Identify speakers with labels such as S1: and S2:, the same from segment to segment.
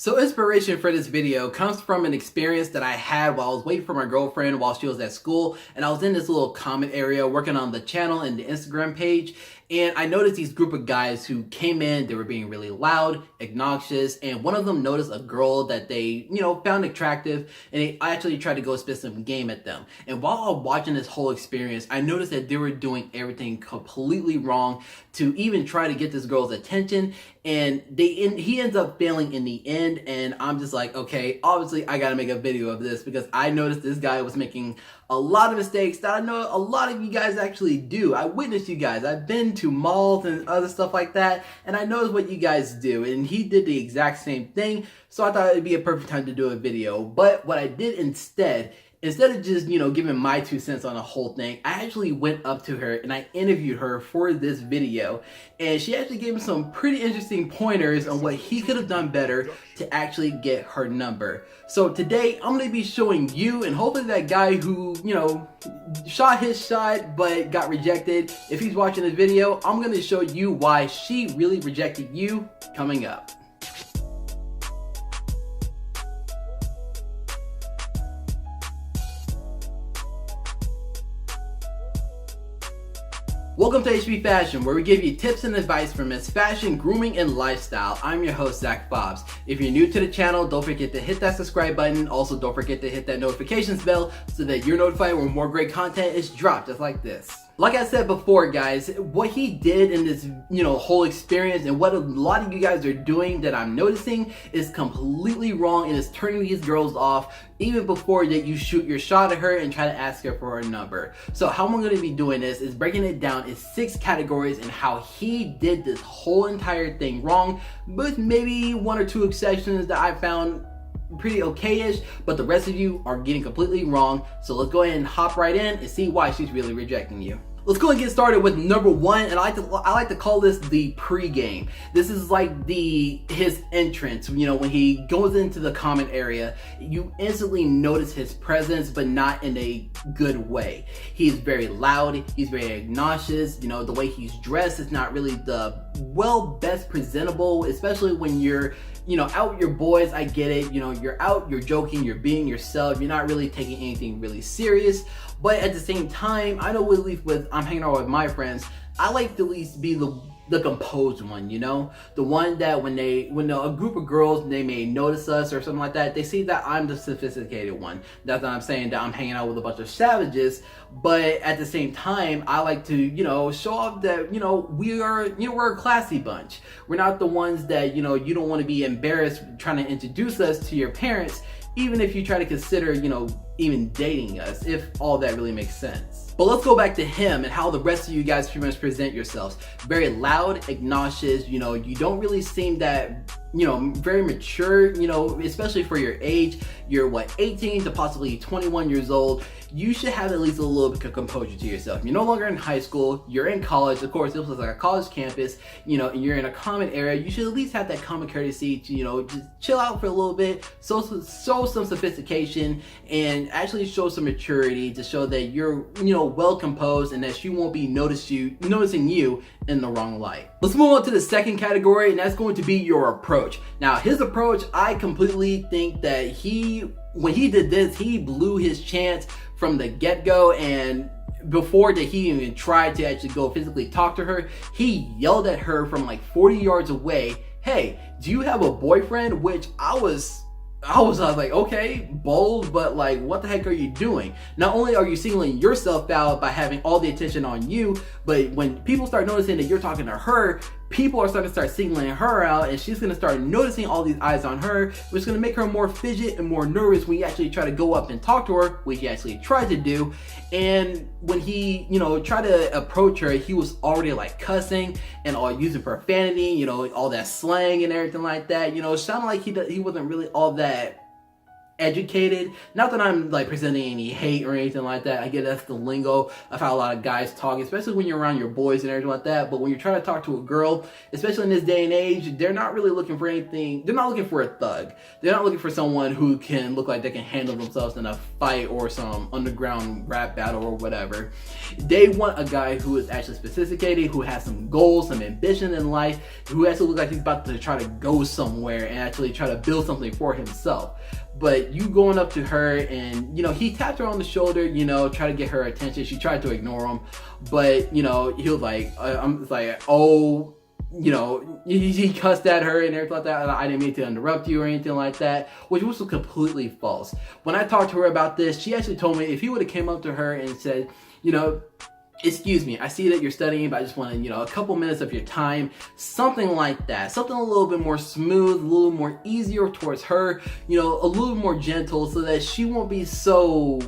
S1: So inspiration for this video comes from an experience that I had while I was waiting for my girlfriend while she was at school, and I was in this little comment area working on the channel and the Instagram page, and I noticed these group of guys who came in. They were being really loud, obnoxious, and one of them noticed a girl that they, found attractive, and they actually tried to go spit some game at them. And while I was watching this whole experience, I noticed that they were doing everything completely wrong to even try to get this girl's attention, and he ends up failing in the end. And I'm just like, okay, obviously I gotta make a video of this because I noticed this guy was making a lot of mistakes that I know a lot of you guys actually do. I witnessed you guys. I've been to malls and other stuff like that, and I noticed what you guys do, and he did the exact same thing. So I thought it'd be a perfect time to do a video. But what I did instead of just, giving my 2 cents on the whole thing, I actually went up to her and I interviewed her for this video. And she actually gave me some pretty interesting pointers on what he could have done better to actually get her number. So today, I'm going to be showing you, and hopefully that guy who, shot his shot but got rejected, if he's watching this video, I'm going to show you why she really rejected you coming up. Welcome to HB Fashion, where we give you tips and advice for men's fashion, grooming, and lifestyle. I'm your host, Zach Bobs. If you're new to the channel, don't forget to hit that subscribe button. Also, don't forget to hit that notifications bell so that you're notified when more great content is dropped, just like this. Like I said before, guys, what he did in this, whole experience, and what a lot of you guys are doing that I'm noticing, is completely wrong and is turning these girls off even before that you shoot your shot at her and try to ask her for her number. So how I'm going to be doing this is breaking it down in 6 categories and how he did this whole entire thing wrong, with maybe 1 or 2 exceptions that I found pretty okay-ish, but the rest of you are getting completely wrong. So let's go ahead and hop right in and see why she's really rejecting you. Let's go and get started with number 1, and I like to call this the pre-game. This is like his entrance. When he goes into the comment area, you instantly notice his presence, but not in a good way. He's very loud. He's very obnoxious. The way he's dressed is not really the best presentable, especially when you're out with your boys. I get it. You're out, you're joking, you're being yourself. You're not really taking anything really serious. But at the same time, I know at least with I'm hanging out with my friends, I like to at least be the composed one, the one that when a group of girls, they may notice us or something like that, they see that I'm the sophisticated one. That's not I'm saying that I'm hanging out with a bunch of savages, but at the same time, I like to show off that we're a classy bunch. We're not the ones that you don't want to be embarrassed trying to introduce us to your parents, even if you try to consider even dating us, if all that really makes sense. But let's go back to him and how the rest of you guys pretty much present yourselves. Very loud, obnoxious, you don't really seem that, very mature, especially for your age. You're 18 to possibly 21 years old. You should have at least a little bit of composure to yourself. You're no longer in high school, you're in college. Of course, this was like a college campus, and you're in a common area. You should at least have that common courtesy to, just chill out for a little bit, show some sophistication, and actually show some maturity to show that you're, well composed and that she won't be noticing you in the wrong light. Let's move on to the second category, and that's going to be your approach. Now, his approach, I completely think that when he did this, he blew his chance from the get-go, and before that he even tried to actually go physically talk to her, he yelled at her from like 40 yards away, "Hey, do you have a boyfriend?" Which I was like, okay, bold, but like, what the heck are you doing? Not only are you singling yourself out by having all the attention on you, but when people start noticing that you're talking to her, people are starting to start singling her out, and she's going to start noticing all these eyes on her, which is going to make her more fidget and more nervous when you actually try to go up and talk to her, which he actually tried to do. And when he, tried to approach her, he was already like cussing and all using profanity, all that slang and everything like that. It sounded like he wasn't really all that educated. Not that I'm like presenting any hate or anything like that. I get that's the lingo of how a lot of guys talk, especially when you're around your boys and everything like that. But when you're trying to talk to a girl, especially in this day and age, they're not really looking for anything. They're not looking for a thug. They're not looking for someone who can look like they can handle themselves in a fight or some underground rap battle or whatever. They want a guy who is actually sophisticated, who has some goals, some ambition in life, who actually looks like he's about to try to go somewhere and actually try to build something for himself. But you going up to her and, you know, he tapped her on the shoulder, you know, try to get her attention. She tried to ignore him, but, you know, he was like, I'm like, oh, you know, he cussed at her and everything like that. I didn't mean to interrupt you or anything like that, which was completely false. When I talked to her about this, she actually told me if he would have came up to her and said, you know, excuse me, I see that you're studying, but I just want to, you know, a couple minutes of your time, something like that, something a little bit more smooth, a little more easier towards her, you know, a little more gentle, so that she won't be so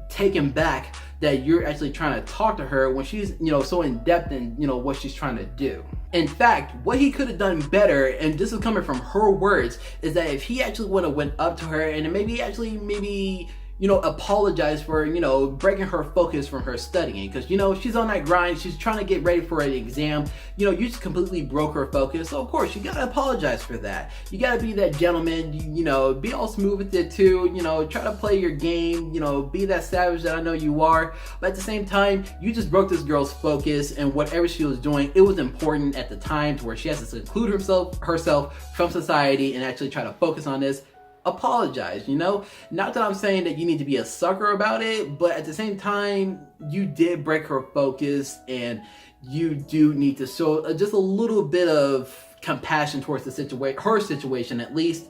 S1: taken back that you're actually trying to talk to her when she's, you know, so in depth in, you know, what she's trying to do. In fact, what he could have done better, and this is coming from her words, is that if he actually would have went up to her and maybe you know, apologize for, you know, breaking her focus from her studying. Because, you know, she's on that grind. She's trying to get ready for an exam. You know, you just completely broke her focus. So, of course, you got to apologize for that. You got to be that gentleman, you know, be all smooth with it, too. You know, try to play your game. You know, be that savage that I know you are. But at the same time, you just broke this girl's focus. And whatever she was doing, it was important at the time to where she has to seclude herself from society and actually try to focus on this. Apologize, you know? Not that I'm saying that you need to be a sucker about it, but at the same time, you did break her focus and you do need to show just a little bit of compassion towards the her situation at least,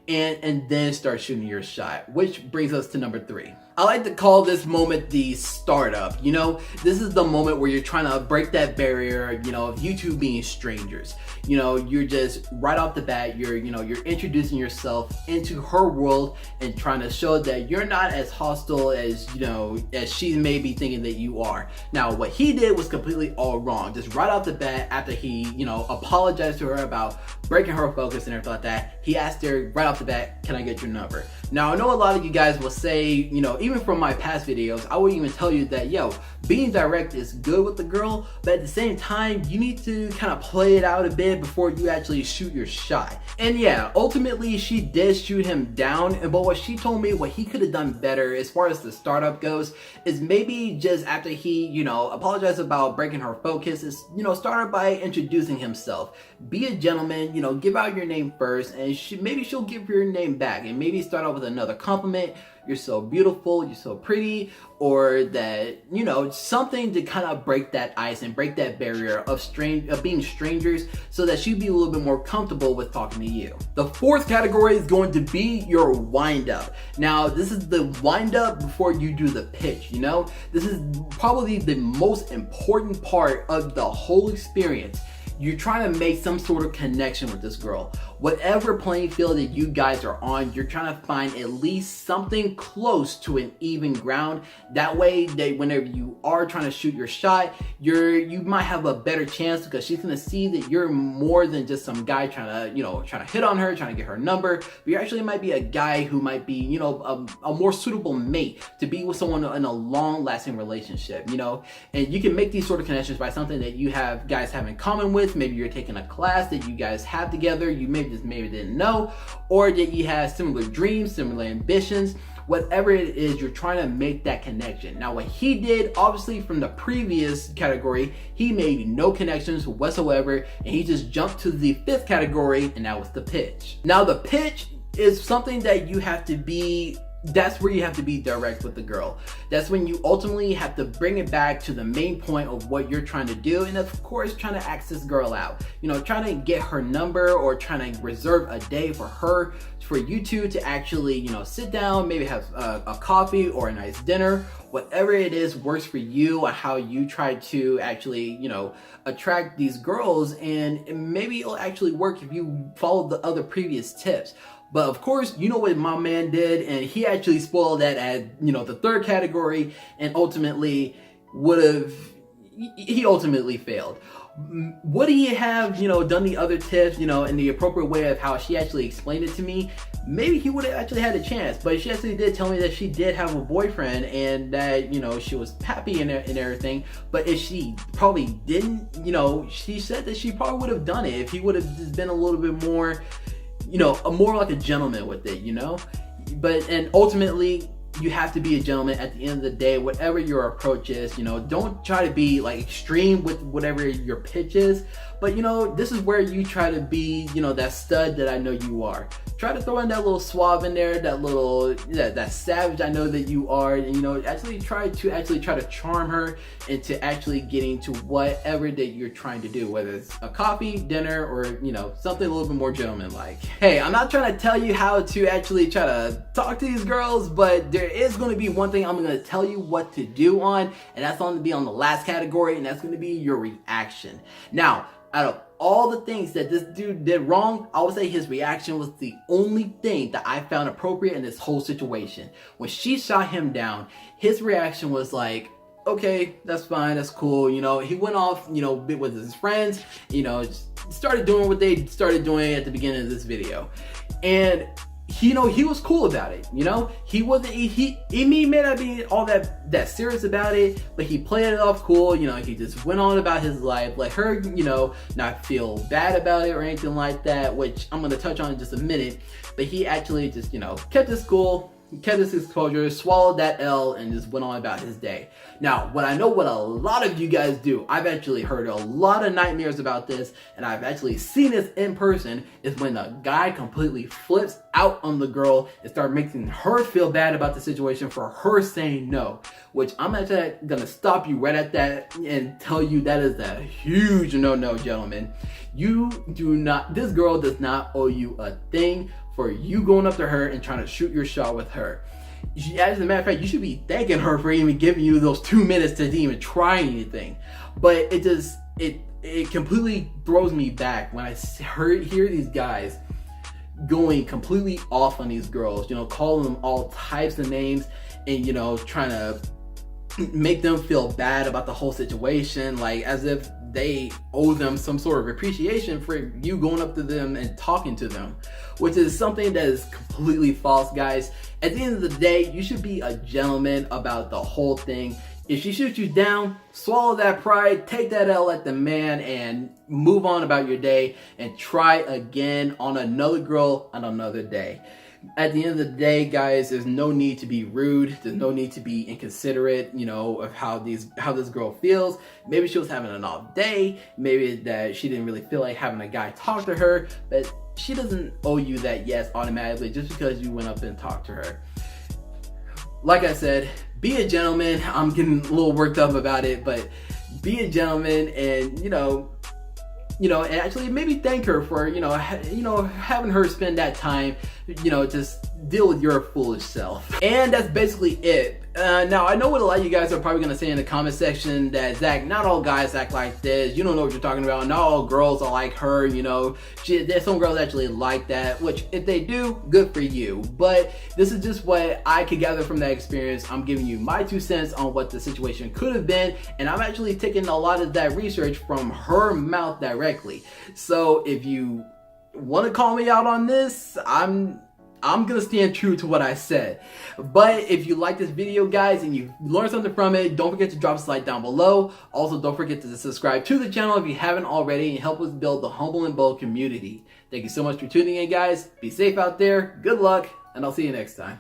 S1: and then start shooting your shot, which brings us to number 3. I like to call this moment the startup. You know, this is the moment where you're trying to break that barrier, you know, of you two being strangers. You know, you're just right off the bat, you're introducing yourself into her world and trying to show that you're not as hostile as, you know, as she may be thinking that you are. Now, what he did was completely all wrong. Just right off the bat, after he, you know, apologized to her about breaking her focus and everything like that, he asked her right off the bat, can I get your number? Now, I know a lot of you guys will say, you know, even from my past videos, I would even tell you that, yo, being direct is good with the girl, but at the same time, you need to kind of play it out a bit before you actually shoot your shot. And yeah, ultimately, she did shoot him down, but what she told me, what he could have done better as far as the startup goes, is maybe just after he, you know, apologized about breaking her focus, is, you know, start by introducing himself. Be a gentleman, you know, give out your name first, and maybe she'll give your name back, and maybe start off with another compliment. You're so beautiful, you're so pretty, or that, you know, something to kind of break that ice and break that barrier of being strangers, so that she'd be a little bit more comfortable with talking to you. The 4th category is going to be your wind up. Now, this is the wind up before you do the pitch, you know? This is probably the most important part of the whole experience. You're trying to make some sort of connection with this girl. Whatever playing field that you guys are on, you're trying to find at least something close to an even ground. That way, whenever you are trying to shoot your shot, you might have a better chance, because she's gonna see that you're more than just some guy trying to hit on her, trying to get her number. But you actually might be a guy who might be, you know, a more suitable mate to be with someone in a long-lasting relationship, you know. And you can make these sort of connections by something that you guys have in common with. Maybe you're taking a class that you guys have together, you maybe didn't know, or that you have similar dreams, similar ambitions. Whatever it is, you're trying to make that connection. Now, what he did, obviously from the previous category, he made no connections whatsoever, and he just jumped to the 5th category, and that was the pitch. Now, the pitch is something that you have to be that's where you have to be direct with the girl. That's when you ultimately have to bring it back to the main point of what you're trying to do, and of course trying to ask this girl out. You know, trying to get her number, or trying to reserve a day for you two to actually, you know, sit down, maybe have a coffee or a nice dinner. Whatever it is works for you, and how you try to actually, you know, attract these girls, and maybe it'll actually work if you follow the other previous tips. But of course, you know what my man did, and he actually spoiled that as, you know, the 3rd category, and ultimately he ultimately failed. would he have, done the other tips, in the appropriate way of how she actually explained it to me? Maybe he would have actually had a chance. But she actually did tell me that she did have a boyfriend and that, she was happy and everything. But if she probably didn't, she said that she probably would have done it if he would have just been a little bit more, more like a gentleman with it, and ultimately, you have to be a gentleman at the end of the day, whatever your approach is. Don't try to be like extreme with whatever your pitch is, but this is where you try to be, that stud that I know you are. Try to throw in that little suave in there, that savage I know that you are, and actually try to charm her into actually getting to whatever that you're trying to do, whether it's a coffee, dinner, or something a little bit more gentleman-like. Hey, I'm not trying to tell you how to actually try to talk to these girls, but there is going to be one thing I'm going to tell you what to do on, and that's going to be on the last category, and that's going to be your reaction. Now, out of all the things that this dude did wrong, I would say his reaction was the only thing that I found appropriate in this whole situation. When she shot him down, his reaction was like, okay, that's fine, that's cool. He went off, with his friends, started doing what they started doing at the beginning of this video. And he was cool about it. He wasn't, he may not be all that serious about it, but he played it off cool. He just went on about his life, let her, not feel bad about it or anything like that, which I'm going to touch on in just a minute. But he actually just, kept his cool, kept his composure, swallowed that L, and just went on about his day. Now, what I know what a lot of you guys do, I've actually heard a lot of nightmares about this, and I've actually seen this in person, is when a guy completely flips out on the girl and start making her feel bad about the situation for her saying no. Which I'm actually gonna stop you right at that and tell you that is a huge no-no, gentlemen. This girl does not owe you a thing for you going up to her and trying to shoot your shot with her. As a matter of fact, you should be thanking her for even giving you those 2 minutes to even try anything. But it completely throws me back when I hear these guys going completely off on these girls, calling them all types of names and, trying to make them feel bad about the whole situation, like as if they owe them some sort of appreciation for you going up to them and talking to them, which is something that is completely false, guys. At the end of the day, you should be a gentleman about the whole thing. If she shoots you down, swallow that pride, take that L at the man, and move on about your day and try again on another girl on another day. At the end of the day, guys, there's no need to be rude. There's no need to be inconsiderate, of how this girl feels. Maybe she was having an off day. Maybe that she didn't really feel like having a guy talk to her. But she doesn't owe you that yes automatically just because you went up and talked to her. Like I said, be a gentleman. I'm getting a little worked up about it, but be a gentleman and, and actually maybe thank her for, having her spend that time, just deal with your foolish self. And that's basically it. Now, I know what a lot of you guys are probably going to say in the comment section that, Zach, not all guys act like this. You don't know what you're talking about. Not all girls are like her, There's some girls actually like that, which if they do, good for you. But this is just what I could gather from that experience. I'm giving you my 2 cents on what the situation could have been. And I'm actually taking a lot of that research from her mouth directly. So if you want to call me out on this, I'm gonna stand true to what I said. But if you like this video, guys, and you learned something from it, don't forget to drop a like down below. Also, don't forget to subscribe to the channel if you haven't already and help us build the Humble and Bold community. Thank you so much for tuning in, guys. Be safe out there. Good luck, and I'll see you next time.